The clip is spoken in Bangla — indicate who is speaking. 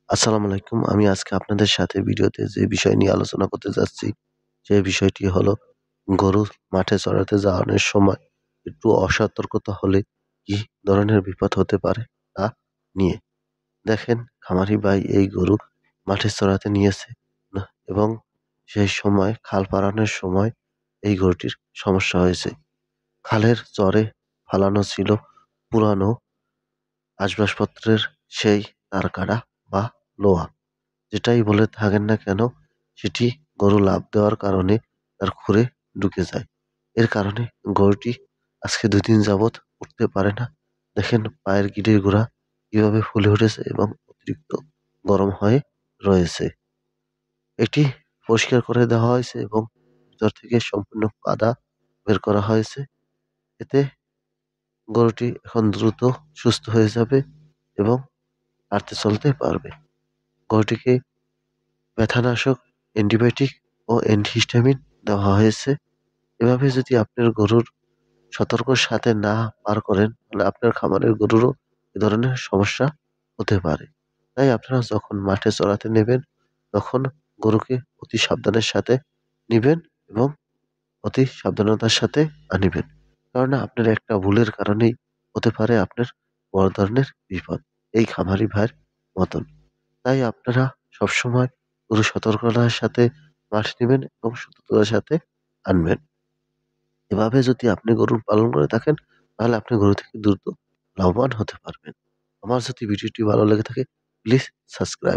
Speaker 1: আসসালামু আলাইকুম। আমি আজকে আপনাদের সাথে ভিডিওতে যে বিষয় নিয়ে আলোচনা করতে যাচ্ছি, সে বিষয়টি হলো গরু মাঠে চরাতে যাওয়ানোর সময় একটু অসতর্কতা হলে কি ধরনের বিপদ হতে পারে তা নিয়ে। দেখেন খামারি ভাই এই গরু মাঠে চরাতে নিয়েছে না এবং সেই সময় খাল পাড়ানোর সময় এই গরুটির সমস্যা হয়েছে। খালের চরে ফালানো ছিল পুরানো আসবাবপত্রের সেই তারকাড়া বা লোহা। যেটাই বলে থাকেন না কেন সেটি গরু লাফ দেওয়ার কারণে তার খুরে ঢুকে যায়। এর কারণে গরুটি আজকে ২ দিন যাবৎ উঠতে পারে না। দেখেন পায়ের গিঁটের গোড়া কিভাবে ফুলে উঠেছে এবং অতিরিক্ত গরম হয়ে রয়েছে। এটি পরিষ্কার করে দেওয়া হয়েছে এবং ভিতর থেকে সম্পূর্ণ কাদা বের করা হয়েছে। এতে গরুটি এখন দ্রুত সুস্থ হয়ে যাবে এবং হাঁটতে চলতে পারবে। গরুটিকে ব্যথানাশক, অ্যান্টিবায়োটিক ও অ্যান্টিহিস্টামিন দেওয়া হয়েছে। এভাবে যদি আপনার গরুর সতর্কর সাথে না পার করেন, তাহলে আপনার খামারের গরুরও এ ধরনের সমস্যা হতে পারে। তাই আপনারা যখন মাঠে চরাতে নেবেন, তখন গরুকে অতি সাবধানের সাথে নিবেন এবং অতি সাবধানতার সাথে আনিবেন। কেননা আপনার একটা ভুলের কারণেই হতে পারে আপনার বড় ধরনের বিপদ, এই খামারি ভাইয়ের মতন। তাই আপনারা সবসময় পুরো সতর্কতার সাথে মাঠ নিবেন এবং সতর্কতার সাথে আনবেন। এভাবে যদি আপনি গরু পালন করে থাকেন, তাহলে আপনি গরু থেকে দ্রুত লাভবান হতে পারবেন। আমার যদি ভিডিওটি ভালো লেগে থাকে, প্লিজ সাবস্ক্রাইব।